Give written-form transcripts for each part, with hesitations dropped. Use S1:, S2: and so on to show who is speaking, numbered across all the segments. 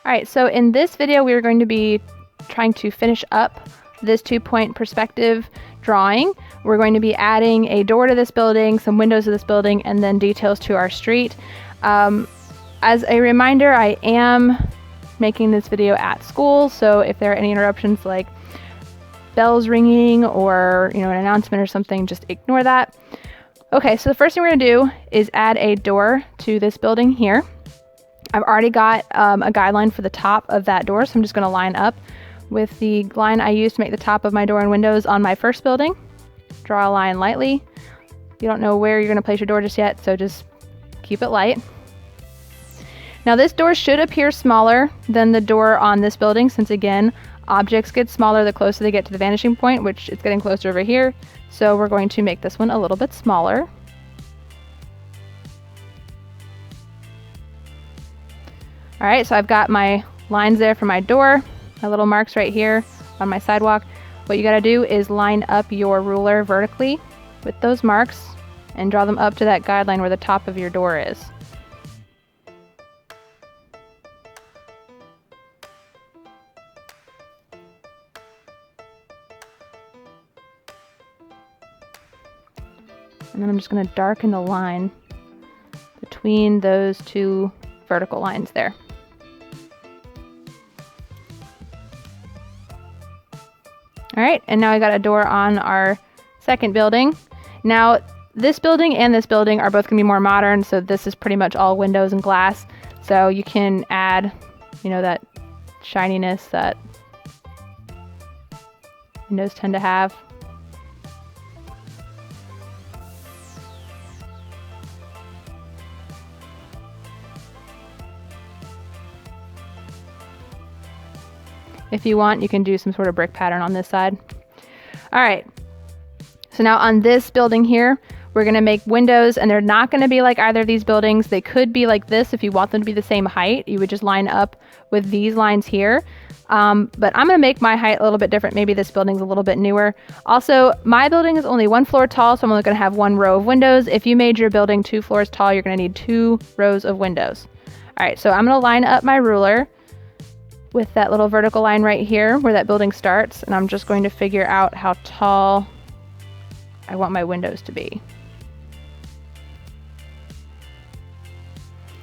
S1: All right, so in this video, we're going to be trying to finish up this 2-point perspective drawing. We're going to be adding a door to this building, some windows to this building, and then details to our street. As a reminder, I am making this video at school, so if there are any interruptions like bells ringing or an announcement or something, just ignore that. Okay, so the first thing we're going to do is add a door to this building here. I've already got a guideline for the top of that door, so I'm just going to line up with the line I used to make the top of my door and windows on my first building. Draw a line lightly. You don't know where you're going to place your door just yet, so just keep it light. Now this door should appear smaller than the door on this building, since again, objects get smaller the closer they get to the vanishing point, which is getting closer over here. So we're going to make this one a little bit smaller. All right, so I've got my lines there for my door, my little marks right here on my sidewalk. What you gotta do is line up your ruler vertically with those marks and draw them up to that guideline where the top of your door is. And then I'm just gonna darken the line between those two vertical lines there. All right, and now I got a door on our second building. Now, this building and this building are both gonna be more modern, so this is pretty much all windows and glass. So you can add, that shininess that windows tend to have. If you want, you can do some sort of brick pattern on this side. All right, so now on this building here, we're gonna make windows, and they're not gonna be like either of these buildings. They could be like this if you want them to be the same height. You would just line up with these lines here. But I'm gonna make my height a little bit different. Maybe this building's a little bit newer. Also, my building is only 1 floor tall, so I'm only gonna have 1 row of windows. If you made your building 2 floors tall, you're gonna need 2 rows of windows. All right, so I'm gonna line up my ruler with that little vertical line right here where that building starts, and I'm just going to figure out how tall I want my windows to be.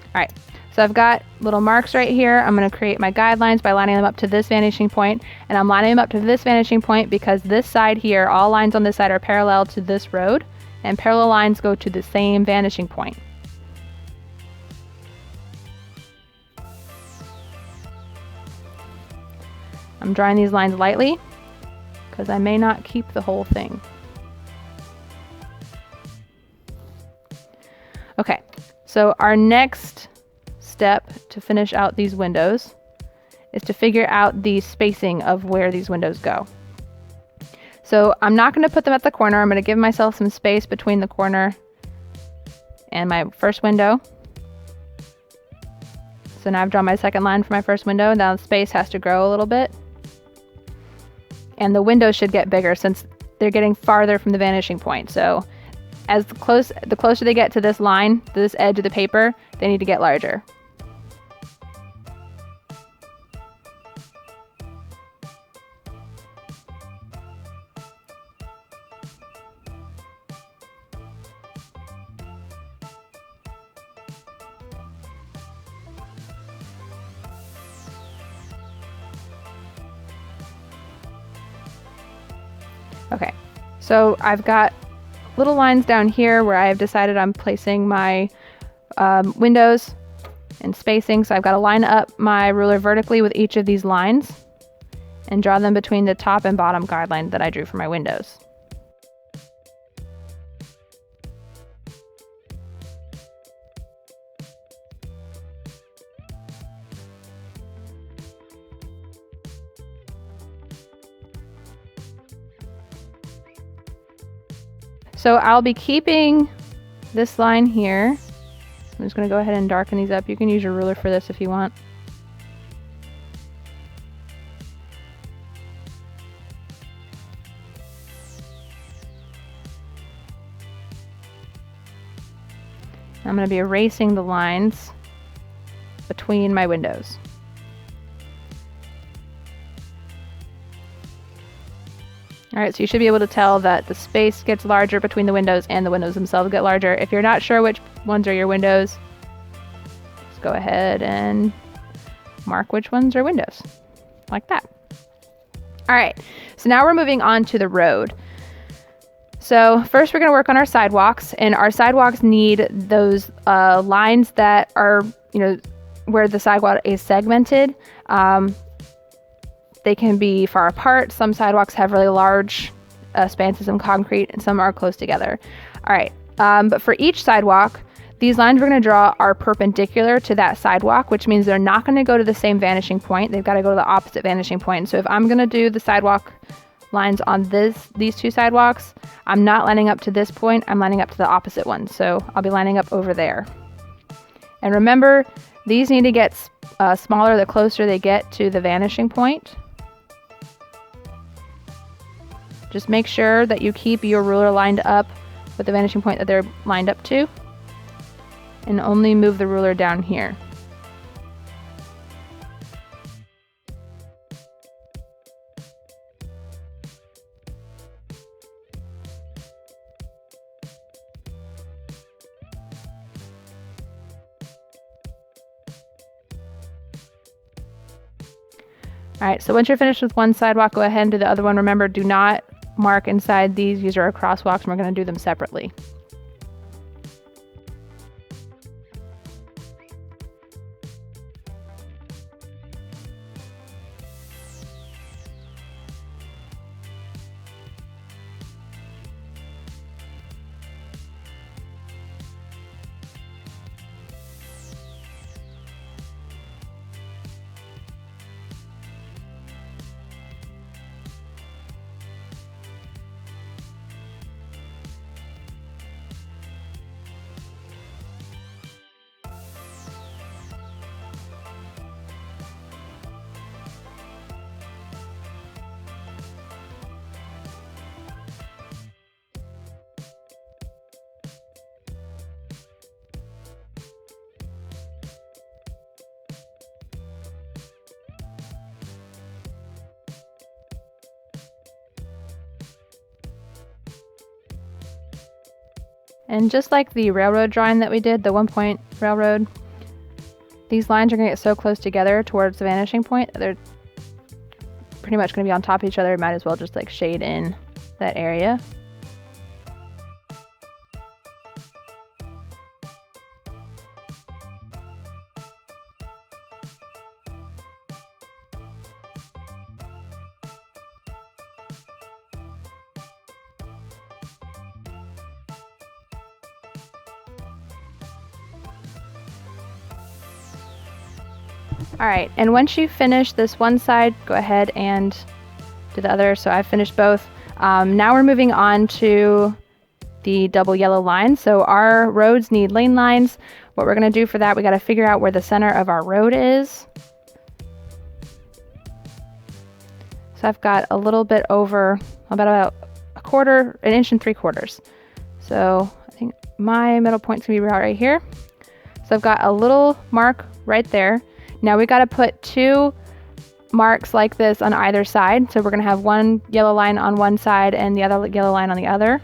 S1: All right, so I've got little marks right here. I'm going to create my guidelines by lining them up to this vanishing point, and I'm lining them up to this vanishing point because this side here, all lines on this side are parallel to this road, and parallel lines go to the same vanishing point. I'm drawing these lines lightly because I may not keep the whole thing. Okay, so our next step to finish out these windows is to figure out the spacing of where these windows go. So I'm not going to put them at the corner. I'm going to give myself some space between the corner and my first window. So now I've drawn my second line for my first window. Now the space has to grow a little bit. And the windows should get bigger since they're getting farther from the vanishing point. So as the closer they get to this line, to this edge of the paper, they need to get larger. Okay, so I've got little lines down here where I have decided I'm placing my windows and spacing. So I've got to line up my ruler vertically with each of these lines and draw them between the top and bottom guideline that I drew for my windows. So I'll be keeping this line here. I'm just going to go ahead and darken these up. You can use your ruler for this if you want. I'm going to be erasing the lines between my windows. All right, so you should be able to tell that the space gets larger between the windows and the windows themselves get larger. If you're not sure which ones are your windows, just go ahead and mark which ones are windows, like that. All right, so now we're moving on to the road. So first we're going to work on our sidewalks, and our sidewalks need those lines that are, where the sidewalk is segmented. They can be far apart. Some sidewalks have really large spanses of concrete, and some are close together. All right, but for each sidewalk, these lines we're going to draw are perpendicular to that sidewalk, which means they're not going to go to the same vanishing point. They've got to go to the opposite vanishing point. So if I'm going to do the sidewalk lines on these two sidewalks, I'm not lining up to this point. I'm lining up to the opposite one. So I'll be lining up over there. And remember, these need to get smaller the closer they get to the vanishing point. Just make sure that you keep your ruler lined up with the vanishing point that they're lined up to, and only move the ruler down here. All right, so once you're finished with one sidewalk, go ahead and do the other one. Remember, do not mark inside these. These are our crosswalks, and we're going to do them separately. And just like the railroad drawing that we did, the 1-point railroad, these lines are going to get so close together towards the vanishing point that they're pretty much going to be on top of each other. Might as well just like shade in that area. All right, and once you finish this one side, go ahead and do the other. So I've finished both. Now we're moving on to the double yellow line. So our roads need lane lines. What we're going to do for that, we got to figure out where the center of our road is. So I've got a little bit over, about a quarter, 1 3/4 inches. So I think my middle point's going to be right here. So I've got a little mark right there. Now we got to put 2 marks like this on either side. So we're going to have one yellow line on one side and the other yellow line on the other.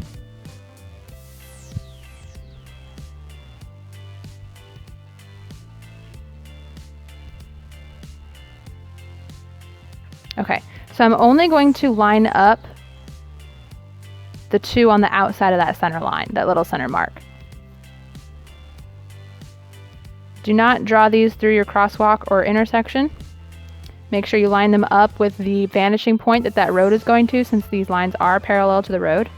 S1: Okay, so I'm only going to line up the 2 on the outside of that center line, that little center mark. Do not draw these through your crosswalk or intersection. Make sure you line them up with the vanishing point that that road is going to, since these lines are parallel to the road.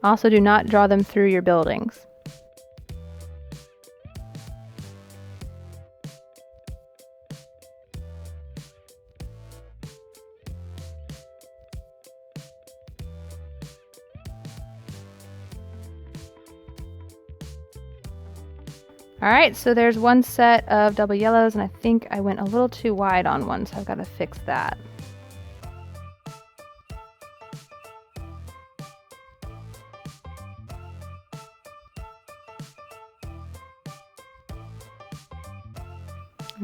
S1: Also, do not draw them through your buildings. All right, so there's one set of double yellows, and I think I went a little too wide on one, so I've got to fix that.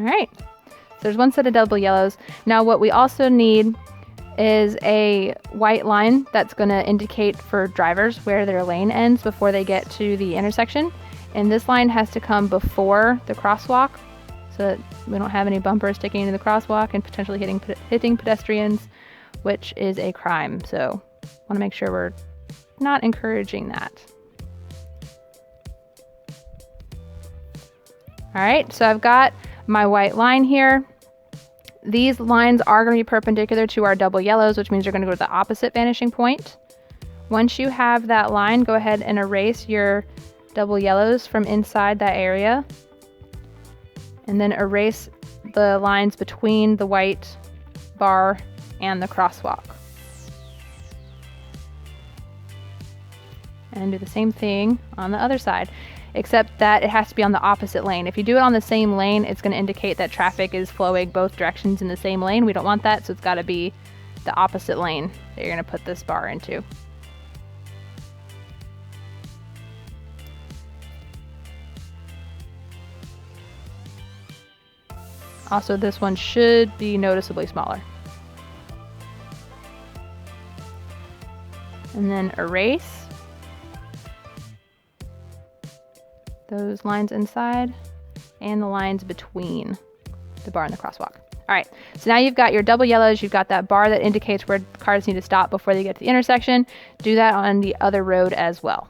S1: All right, so there's one set of double yellows. Now what we also need is a white line that's going to indicate for drivers where their lane ends before they get to the intersection. And this line has to come before the crosswalk so that we don't have any bumpers sticking into the crosswalk and potentially hitting pedestrians, which is a crime. So want to make sure we're not encouraging that. All right, so I've got my white line here. These lines are going to be perpendicular to our double yellows, which means you're going to go to the opposite vanishing point. Once you have that line, go ahead and erase your double yellows from inside that area. And then erase the lines between the white bar and the crosswalk. And do the same thing on the other side, except that it has to be on the opposite lane. If you do it on the same lane, it's going to indicate that traffic is flowing both directions in the same lane. We don't want that, so it's got to be the opposite lane that you're going to put this bar into. Also, this one should be noticeably smaller. And then erase those lines inside and the lines between the bar and the crosswalk. All right, so now you've got your double yellows, you've got that bar that indicates where cars need to stop before they get to the intersection. Do that on the other road as well.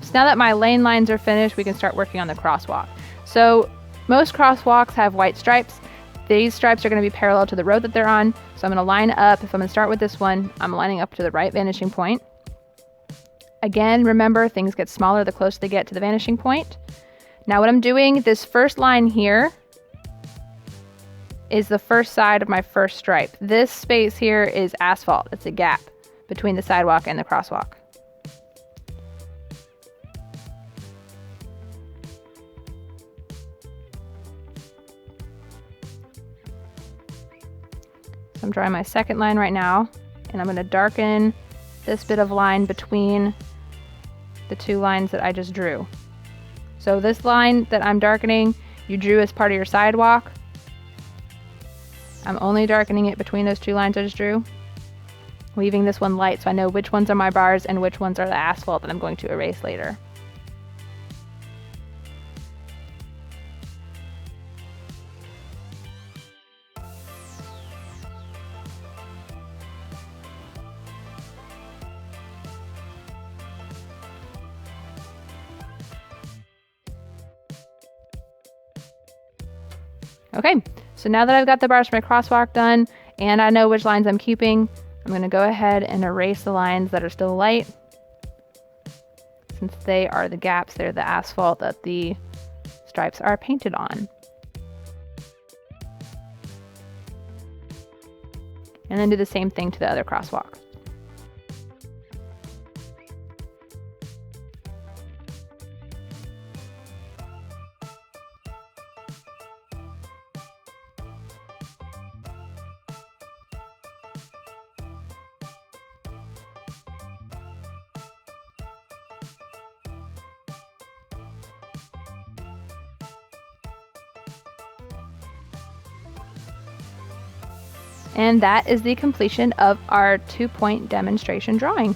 S1: So now that my lane lines are finished, we can start working on the crosswalk. So most crosswalks have white stripes. These stripes are going to be parallel to the road that they're on. So I'm going to line up. If I'm going to start with this one, I'm lining up to the right vanishing point. Again, remember, things get smaller the closer they get to the vanishing point. Now what I'm doing, this first line here is the first side of my first stripe. This space here is asphalt. It's a gap between the sidewalk and the crosswalk. I'm drawing my second line right now, and I'm going to darken this bit of line between the two lines that I just drew. So this line that I'm darkening, you drew as part of your sidewalk. I'm only darkening it between those two lines I just drew, leaving this one light so I know which ones are my bars and which ones are the asphalt that I'm going to erase later. Okay, so now that I've got the bars for my crosswalk done and I know which lines I'm keeping, I'm going to go ahead and erase the lines that are still light. Since they are the gaps, they're the asphalt that the stripes are painted on. And then do the same thing to the other crosswalk. And that is the completion of our 2-point demonstration drawing.